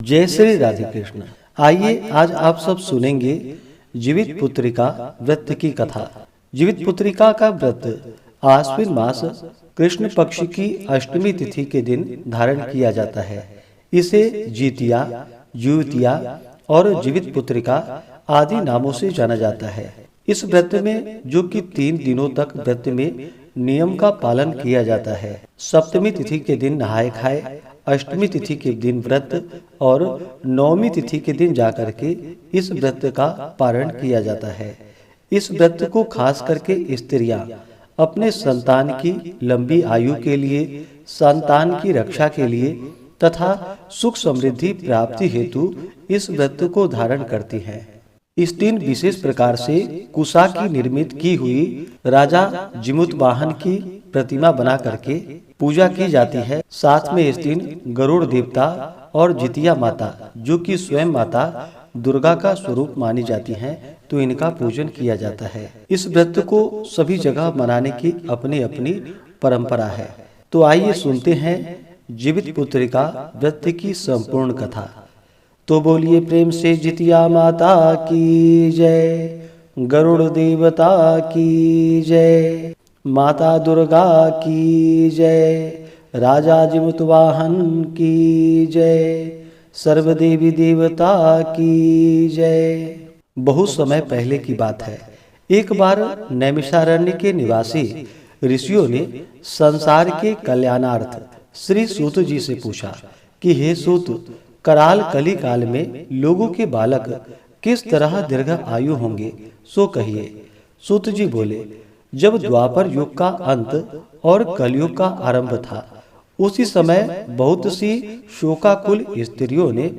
जय श्री राधे कृष्ण। आइए आज आप सब सुनेंगे जीवित पुत्रिका व्रत की कथा। जीवित पुत्रिका का व्रत आश्विन मास कृष्ण पक्ष की अष्टमी तिथि के दिन धारण किया जाता है। इसे जीतिया, जुतिया और जीवित पुत्रिका आदि नामों से जाना जाता है। इस व्रत में जो कि 3 दिनों तक व्रत में नियम का पालन किया जाता है। सप्तमी तिथि के दिन नहाए खाए, अष्टमी तिथि के दिन व्रत और नवमी तिथि के दिन जाकर के इस व्रत का पारण किया जाता है। इस व्रत को खास करके स्त्रियां अपने संतान की लंबी आयु के लिए, संतान की रक्षा के लिए तथा सुख समृद्धि प्राप्ति हेतु इस व्रत को धारण करती हैं। इस दिन विशेष प्रकार से कुशा की निर्मित की हुई राजा जिमुतवाहन की प्रतिमा बना करके पूजा की जाती है। साथ में इस दिन गरुड़ देवता और जितिया माता, जो कि स्वयं माता दुर्गा का स्वरूप मानी जाती हैं, तो इनका पूजन किया जाता है। इस व्रत को सभी जगह मनाने की अपनी अपनी परंपरा है। तो आइए सुनते हैं जीवित पुत्रिका व्रत की संपूर्ण कथा। तो बोलिए प्रेम से जितिया माता की जय, गरुड़ देवता की जय, माता दुर्गा की जय, राजा जिमुतवाहन की जय, सर्वदेवी देवता की जय। बहुत समय पहले की बात है। एक बार नैमिषारण्य के निवासी ऋषियों ने संसार के कल्याणार्थ श्री सूत जी से पूछा कि हे सूत, कराल कली काल में लोगों के बालक किस तरह दीर्घ आयु होंगे, सो कहिए। सूत जी बोले, जब द्वापर युग का अंत और कलयुग का आरंभ था, उसी समय बहुत सी शोकाकुल स्त्रियों ने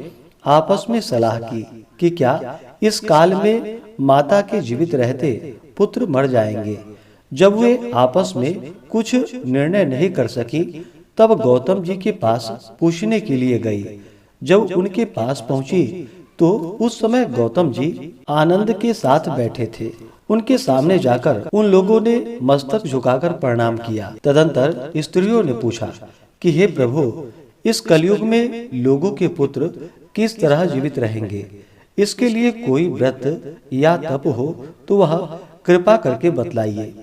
आपस में सलाह की कि क्या इस काल में माता के जीवित रहते पुत्र मर जाएंगे। जब वे आपस में कुछ निर्णय नहीं कर सकी, तब गौतम जी के पास पूछने के लिए गई। जब उनके पास पहुंची तो उस समय गौतम जी आनंद के साथ बैठे थे। उनके सामने जाकर उन लोगों ने मस्तक झुकाकर प्रणाम किया। तदंतर स्त्रियों ने पूछा कि हे प्रभु, इस कलयुग में लोगों के पुत्र किस तरह जीवित रहेंगे। इसके लिए कोई व्रत या तप हो तो वह कृपा करके बतलाइए।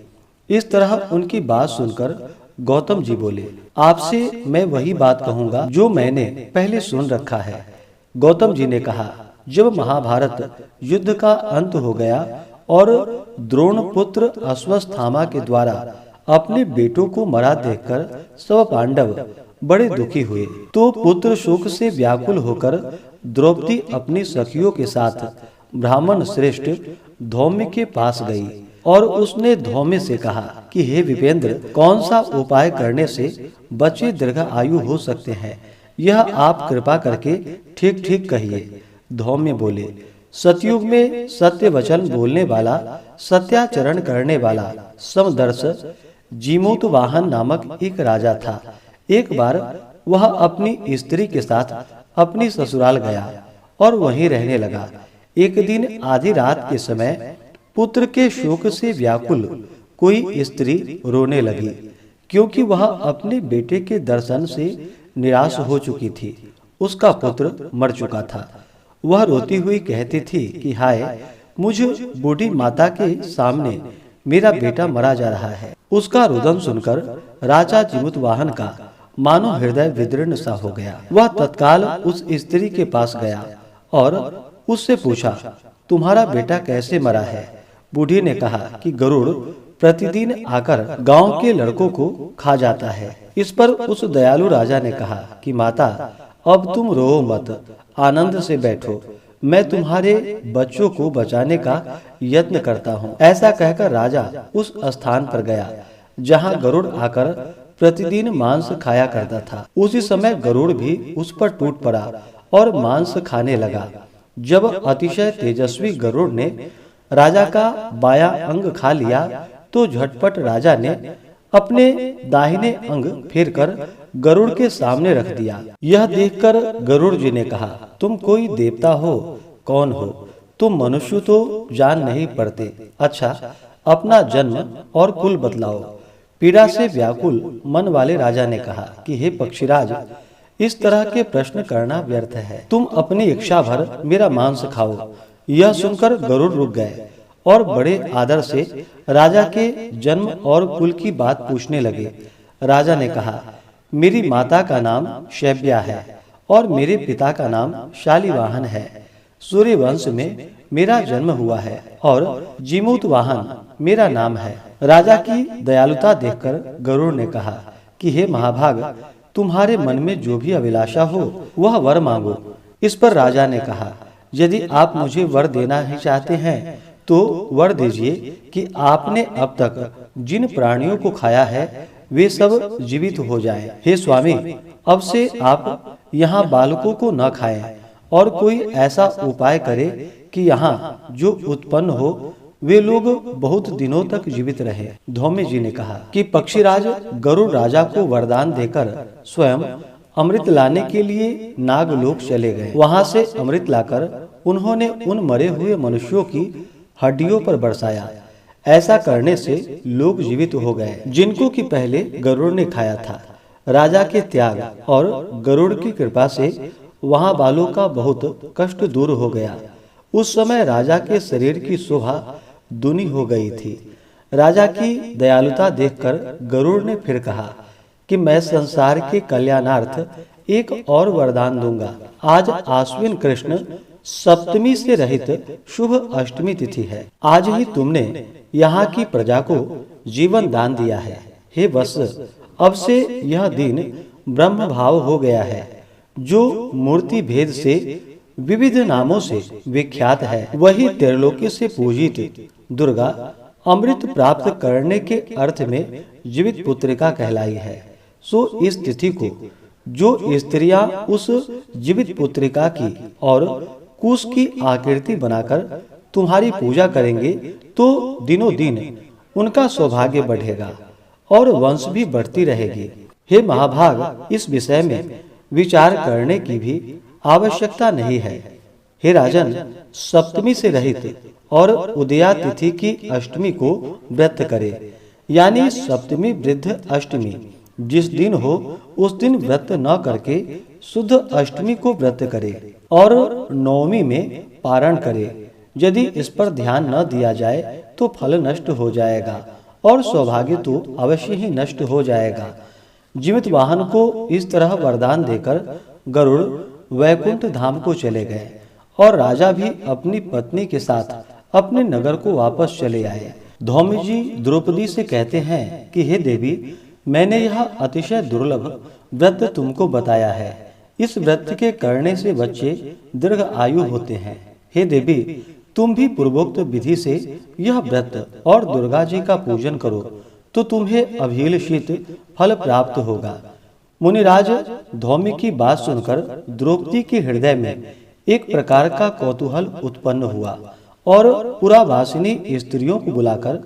इस तरह उनकी बात सुनकर गौतम जी बोले, आपसे मैं वही बात कहूंगा जो मैंने पहले सुन रखा है। गौतम जी ने कहा, जब महाभारत युद्ध का अंत हो गया और द्रोण पुत्र अश्वत्थामा के द्वारा अपने बेटों को मरा देखकर सब पांडव बड़े दुखी हुए, तो पुत्र शोक से व्याकुल होकर द्रौपदी अपनी सखियों के साथ ब्राह्मण श्रेष्ठ धौम्य के पास गई और उसने धौम्य से कहा कि हे विपेंद्र, कौन सा उपाय करने से बच्चे दीर्घ आयु हो सकते हैं, यह आप कृपा करके ठीक ठीक कहिए। धौम्य बोले, सतयुग में सत्य वचन बोलने वाला, सत्याचरण करने वाला समदर्श जिमुतवाहन नामक एक राजा था। एक बार वह अपनी स्त्री के साथ अपनी ससुराल गया और वहीं रहने लगा। एक दिन आधी रात के समय पुत्र के शोक से व्याकुल कोई स्त्री रोने लगी, क्योंकि वह अपने बेटे के दर्शन से निराश हो चुकी थी। उसका पुत्र मर चुका था। वह रोती हुई कहती थी कि हाय, मुझ बूढ़ी माता के सामने मेरा बेटा मरा जा रहा है। उसका रुदन सुनकर राजा जिमुतवाहन का मानो हृदय विदीर्ण सा हो गया। वह तत्काल उस स्त्री के पास गया और उससे पूछा, तुम्हारा बेटा कैसे मरा है। बूढ़ी ने कहा कि गरुड़ प्रतिदिन आकर गांव के लड़कों को खा जाता है। इस पर उस दयालु राजा ने कहा कि माता, अब तुम रो मत, आनंद से बैठो, मैं तुम्हारे बच्चों को बचाने का यत्न करता हूँ। ऐसा कहकर राजा उस स्थान पर गया जहाँ गरुड़ आकर प्रतिदिन मांस खाया करता था। उसी समय गरुड़ भी उस पर टूट पड़ा और मांस खाने लगा। जब अतिशय तेजस्वी गरुड़ ने राजा का बायां अंग खा लिया, तो झटपट राजा ने अपने दाहिने अंग फेरकर गरुड़ के सामने रख दिया। यह देखकर गरुड़ जी ने कहा, तुम कोई देवता हो, कौन हो? तुम मनुष्य तो जान नहीं पड़ते। अच्छा, अपना जन्म और कुल बतलाओ। पीड़ा से व्याकुल मन वाले राजा ने कहा कि हे पक्षीराज, इस तरह के प्रश्न करना व्यर्थ है। तुम अपनी इच्छा भर मेरा मांस खाओ। यह सुनकर गरुड़ रुक गए और बड़े आदर से राजा के जन्म और कुल की बात पूछने लगे। राजा ने कहा, मेरी माता का नाम शैब्या है और मेरे पिता का नाम शालिवाहन है। सूर्यवंश में मेरा जन्म हुआ है और जीमूतवाहन मेरा नाम है। राजा की दयालुता देखकर गरुड़ ने कहा कि हे महाभाग, तुम्हारे मन में जो भी अभिलाषा हो वह वर मांगो। इस पर राजा ने कहा, यदि आप मुझे वर देना ही चाहते हैं तो वर दीजिए कि आपने अब तक जिन प्राणियों को खाया है वे सब जीवित हो जाएं। हे स्वामी, अब से आप यहाँ बालकों को न खाएं और कोई ऐसा उपाय करे कि यहाँ जो उत्पन्न हो वे लोग बहुत दिनों तक जीवित रहे। धौम्य जी ने कहा कि पक्षीराज गरुड़ राजा को वरदान देकर स्वयं अमृत लाने के लिए नागलोक चले गए। वहां से अमृत लाकर उन्होंने उन मरे हुए मनुष्यों की हड्डियों पर बरसाया। ऐसा करने से लोग जीवित हो गए जिनको कि पहले गरुड़ ने खाया था। राजा के त्याग और गरुड़ की कृपा से वहां बालों का बहुत कष्ट दूर हो गया। उस समय राजा के शरीर की शोभा दूनी हो गई थी। राजा की दयालुता देखकर गरुड़ ने फिर कहा कि मैं संसार के कल्याणार्थ एक और वरदान दूंगा। आज आश्विन कृष्ण सप्तमी से रहित शुभ अष्टमी तिथि है। आज ही तुमने यहाँ की प्रजा को जीवन दान दिया है। हे वत्स, अब से यह दिन ब्रह्म भाव हो गया है, जो मूर्ति भेद से विविध नामों से विख्यात है। वही त्रिलोकी से पूजित दुर्गा अमृत प्राप्त करने के अर्थ में जीवित पुत्रिका कहलाई है। सो इस तिथि को जो स्त्रियां उस जीवित पुत्रिका की और कुश की आकृति बनाकर तुम्हारी पूजा करेंगे तो दिनों दिन उनका सौभाग्य बढ़ेगा और वंश भी बढ़ती रहेगी। हे महाभाग, इस विषय में विचार करने की भी आवश्यकता नहीं है। हे राजन, सप्तमी से रहित और उदया तिथि की अष्टमी को व्रत करे, यानी सप्तमी वृद्ध अष्टमी जिस दिन हो उस दिन व्रत न करके शुद्ध अष्टमी को व्रत करे और नवमी में पारण करे। यदि इस पर ध्यान न दिया जाए तो फल नष्ट हो जाएगा और सौभाग्य तो अवश्य ही नष्ट हो जाएगा। जीवित वाहन को इस तरह वरदान देकर गरुड़ वैकुंठ धाम को चले गए और राजा भी अपनी पत्नी के साथ अपने नगर को वापस चले आए। धौम्य जी द्रौपदी से कहते हैं कि हे देवी, मैंने यह अतिशय दुर्लभ व्रत तुमको बताया है। इस व्रत के करने से बच्चे दीर्घ आयु होते हैं। हे देवी, तुम भी पूर्वोक्त विधि से यह व्रत और दुर्गा जी का पूजन करो तो तुम्हें अभिलषित फल प्राप्त होगा। मुनिराज धौम्य की बात सुनकर द्रौपदी के हृदय में एक प्रकार का कौतूहल उत्पन्न हुआ और पुरावासिनी स्त्रियों को बुलाकर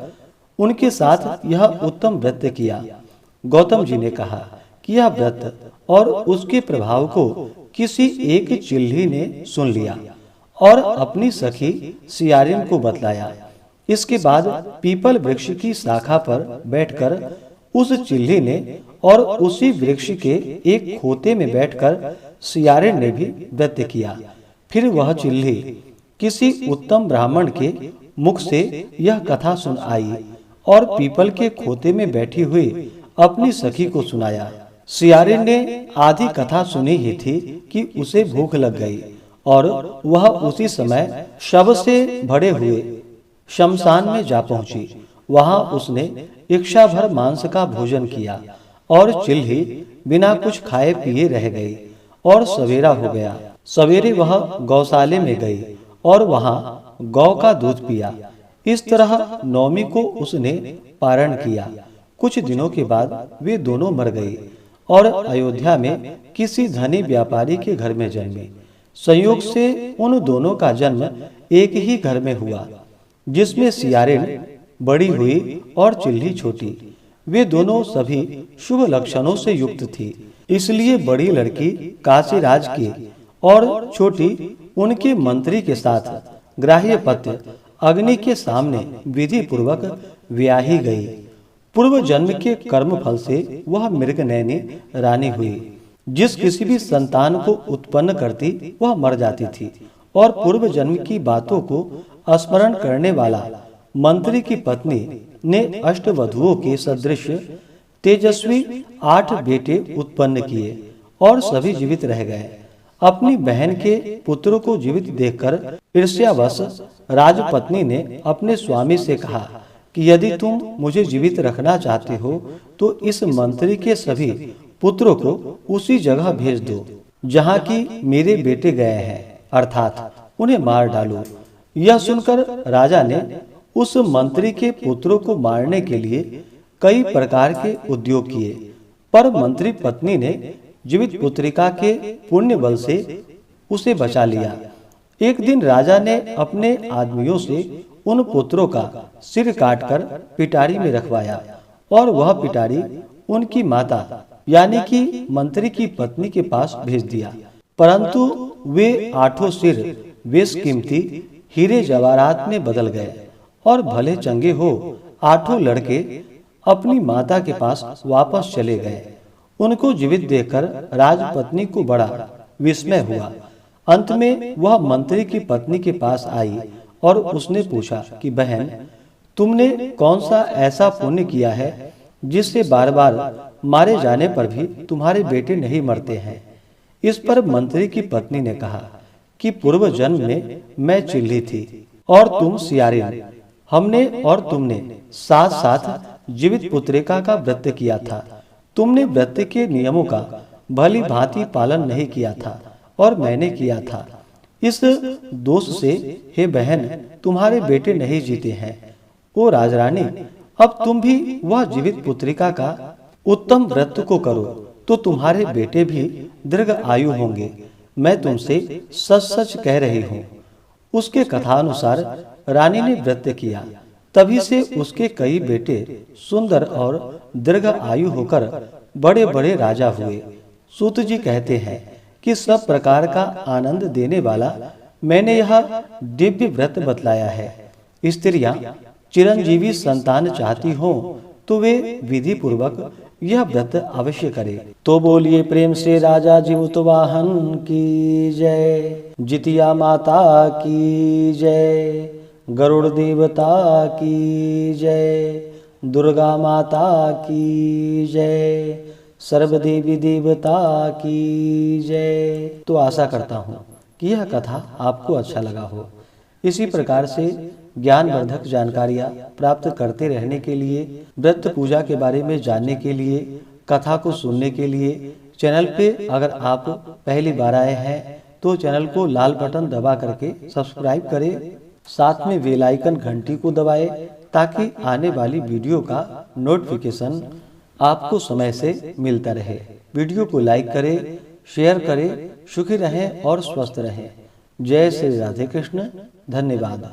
उनके साथ यह उत्तम व्रत किया। गौतम जी ने कहा कि यह व्रत और उसके प्रभाव को किसी एक चिल्ही ने सुन लिया और अपनी सखी सियारिन को बतलाया। इसके बाद पीपल वृक्ष की शाखा पर बैठकर उस चिल्ही ने और उसी वृक्ष के एक खोते में बैठकर सियारिन ने भी व्रत किया। फिर वह चिल्ही किसी उत्तम ब्राह्मण के मुख से यह कथा सुन आई और पीपल के खोते में बैठी हुई अपनी सखी को सुनाया। सियारिन ने आधी कथा सुनी ही थी कि उसे भूख लग गई और वह उसी समय शव से भरे हुए शमशान में जा पहुंची। वहां उसने इच्छा भर मांस का भोजन किया और चिल्ही बिना कुछ खाए पिए रह गई और सवेरा हो गया। सवेरे वह गौशाले में गई और वहां गौ का दूध पिया। इस तरह नवमी को उसने पारण किया। कुछ दिनों के बाद वे दोनों मर गई और अयोध्या में किसी धनी व्यापारी के घर में जन्मी। संयोग से उन दोनों का जन्म एक ही घर में हुआ, जिसमें सियारिन बड़ी हुई और चिल्ही छोटी। वे दोनों सभी शुभ लक्षणों से युक्त थी, इसलिए बड़ी लड़की काशीराज की और छोटी उनके मंत्री के साथ ग्राह्यपत्य अग्नि के सामने विधि पूर्वक ब्याही गई। पूर्व जन्म के कर्म फल से वह मृगनयनी रानी हुई। जिस किसी भी संतान को उत्पन्न करती वह मर जाती थी, और पूर्व जन्म की बातों को स्मरण करने वाला मंत्री की पत्नी ने अष्टवधुओं के सदृश तेजस्वी 8 बेटे उत्पन्न किए और सभी जीवित रह गए। अपनी बहन के पुत्रों को जीवित देखकर ईर्ष्यावश राजपत्नी ने अपने स्वामी से कहा कि यदि तुम मुझे जीवित रखना चाहते हो तो इस मंत्री के सभी पुत्रों को उसी जगह भेज दो जहाँ की मेरे बेटे गए हैं, अर्थात उन्हें मार डालो। यह सुनकर राजा ने उस मंत्री के पुत्रों को मारने के लिए कई प्रकार के उद्योग किए, पर मंत्री पत्नी ने जीवित पुत्रिका के पुण्य बल से उसे बचा लिया। एक दिन राजा ने अपने आदमियों से उन पुत्रों का सिर काटकर पिटारी में रखवाया, और वह पिटारी उनकी माता यानी कि मंत्री की पत्नी के पास भेज दिया। परंतु वे 8 सिर बेशकीमती हीरे जवाहरात में बदल गए, और भले चंगे हो 8 लड़के अपनी माता के पास वापस चले गए। उनको जीवित देखकर राजपत्नी को बड़ा विस्मय हुआ। अंत में वह मंत्री की पत्नी के पास आई और उसने पूछा कि बहन, तुमने कौन सा ऐसा पुण्य किया है जिससे बार बार मारे जाने पर भी तुम्हारे बेटे नहीं मरते हैं। इस पर मंत्री की पत्नी ने कहा कि पूर्व जन्म में मैं चिल्ली थी और तुम सियारिन। हमने और तुमने साथ साथ जीवित पुत्रिका का व्रत किया था। तुमने व्रत के नियमों का भली भांति पालन नहीं किया था और मैंने किया था। इस दोष से हे बहन, तुम्हारे बेटे नहीं जीते हैं। ओ राजरानी, अब तुम भी वह जीवित पुत्रिका का उत्तम व्रत को करो तो तुम्हारे बेटे भी दीर्घ आयु होंगे। मैं तुमसे सच सच कह रही हूँ। उसके कथानुसार रानी ने व्रत किया, तभी से उसके कई बेटे सुंदर और दीर्घ आयु होकर बड़े बड़े राजा हुए। सूत जी कहते हैं कि सब प्रकार का आनंद देने वाला मैंने यह दिव्य व्रत बतलाया है। स्त्रियां चिरंजीवी संतान चाहती हो तो वे विधि पूर्वक यह व्रत अवश्य करे। तो बोलिए प्रेम से राजा जीवुतवाहन की जय, जितिया माता की जय, गरुड़ देवता की जय, दुर्गा माता की जय, सर्वदेवी देवता की जय। तो आशा करता हूँ कि यह कथा आपको अच्छा लगा हो। इसी प्रकार से ज्ञानवर्धक जानकारियाँ प्राप्त करते रहने के लिए, व्रत पूजा के बारे में जानने के लिए, कथा को सुनने के लिए चैनल पे अगर आप पहली बार आए हैं तो चैनल को लाल बटन दबा करके सब्सक्राइब करें, साथ में बेल आइकन घंटी को दबाएं ताकि आने वाली वीडियो का नोटिफिकेशन आपको समय से मिलता रहे। वीडियो को लाइक करें, शेयर करें। सुखी रहें और स्वस्थ रहें। जय श्री राधे कृष्ण। धन्यवाद।